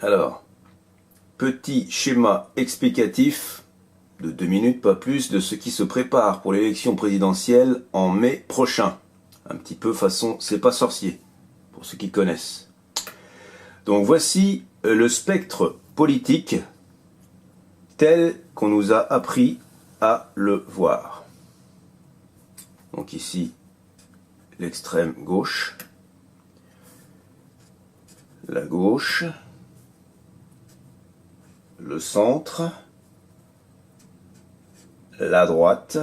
Alors, petit schéma explicatif de 2 minutes, pas plus, de ce qui se prépare pour l'élection présidentielle en mai prochain. Un petit peu façon C'est pas sorcier, pour ceux qui connaissent. Donc voici le spectre politique tel qu'on nous a appris à le voir. Donc ici, l'extrême gauche, la gauche, le centre, la droite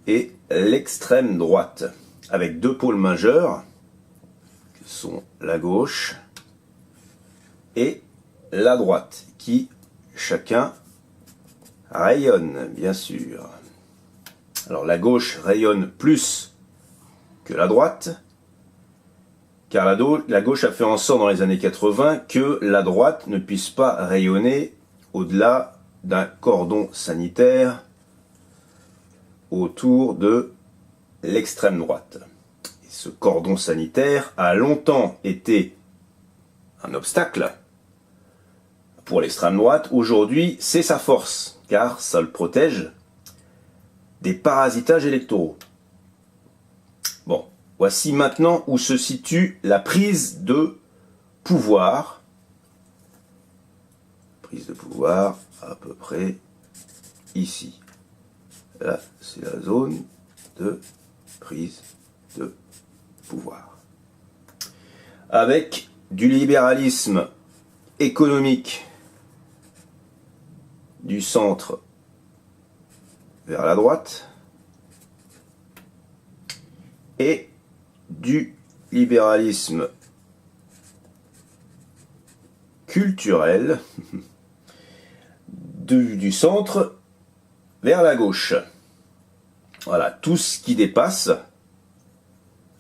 et l'extrême droite, avec deux pôles majeurs, que sont la gauche et la droite, qui chacun rayonne, bien sûr. Alors la gauche rayonne plus que la droite, car la gauche a fait en sorte dans les années 80 que la droite ne puisse pas rayonner au-delà d'un cordon sanitaire autour de l'extrême droite. Et ce cordon sanitaire a longtemps été un obstacle pour l'extrême droite. Aujourd'hui, c'est sa force, car ça le protège des parasitages électoraux. Bon, voici maintenant où se situe la prise de pouvoir. Prise de pouvoir à peu près ici. Là, c'est la zone de prise de pouvoir. Avec du libéralisme économique du centre vers la droite et du libéralisme culturel du centre vers la gauche. Voilà, tout ce qui dépasse,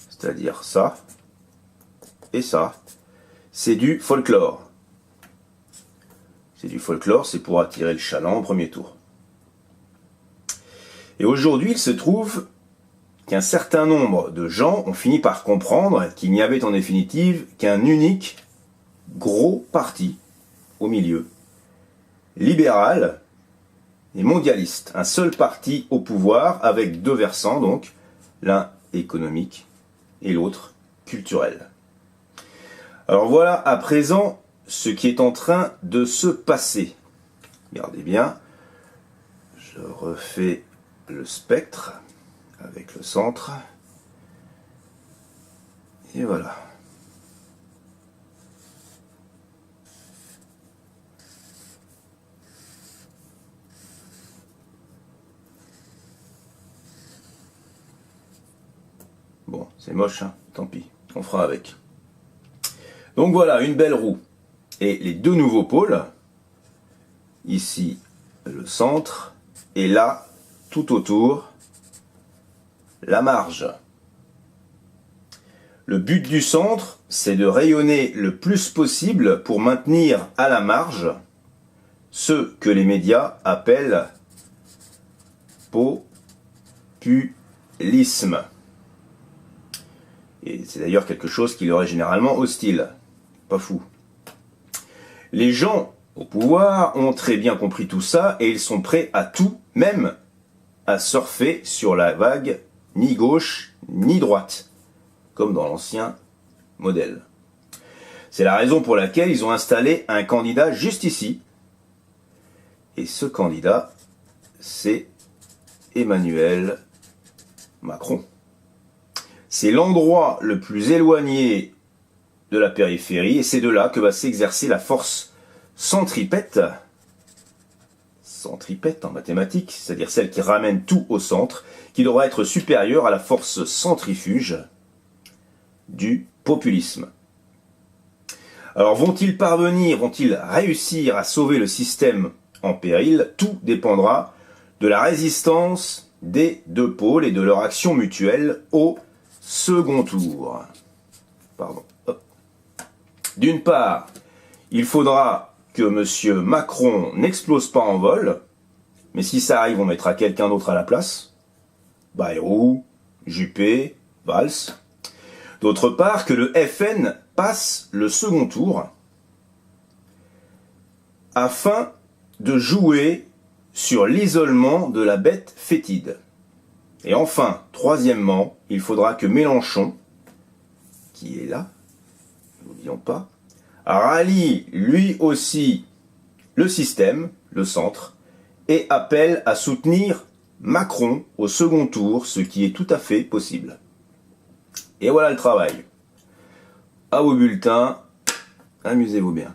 c'est-à-dire ça et ça, c'est du folklore. C'est du folklore, c'est pour attirer le chaland au premier tour. Et aujourd'hui, il se trouve qu'un certain nombre de gens ont fini par comprendre qu'il n'y avait en définitive qu'un unique gros parti au milieu, libéral et mondialiste. Un seul parti au pouvoir avec deux versants, donc l'un économique et l'autre culturel. Alors voilà à présent ce qui est en train de se passer. Regardez bien, je refais le spectre avec le centre. Et voilà. Bon, c'est moche, hein, tant pis, on fera avec. Donc voilà, une belle roue. Et les deux nouveaux pôles, ici le centre, et là, tout autour, la marge. Le but du centre, c'est de rayonner le plus possible pour maintenir à la marge ce que les médias appellent populisme. Et c'est d'ailleurs quelque chose qui leur est généralement hostile. Pas fou. Les gens au pouvoir ont très bien compris tout ça et ils sont prêts à tout, même à surfer sur la vague ni gauche ni droite, comme dans l'ancien modèle. C'est la raison pour laquelle ils ont installé un candidat juste ici. Et ce candidat, c'est Emmanuel Macron. C'est l'endroit le plus éloigné de la périphérie et c'est de là que va s'exercer la force centripète en mathématiques, c'est-à-dire celle qui ramène tout au centre, qui devra être supérieure à la force centrifuge du populisme. Alors vont-ils réussir à sauver le système en péril? Tout dépendra de la résistance des deux pôles et de leur action mutuelle au second tour. D'une part, il faudra que M. Macron n'explose pas en vol, mais si ça arrive, on mettra quelqu'un d'autre à la place. Bayrou, Juppé, Valls. D'autre part, que le FN passe le second tour afin de jouer sur l'isolement de la bête fétide. Et enfin, troisièmement, il faudra que Mélenchon, qui est là, n'oublions pas, rallie lui aussi le système, le centre, et appelle à soutenir Macron au second tour, ce qui est tout à fait possible. Et voilà le travail. À vos bulletins, amusez-vous bien.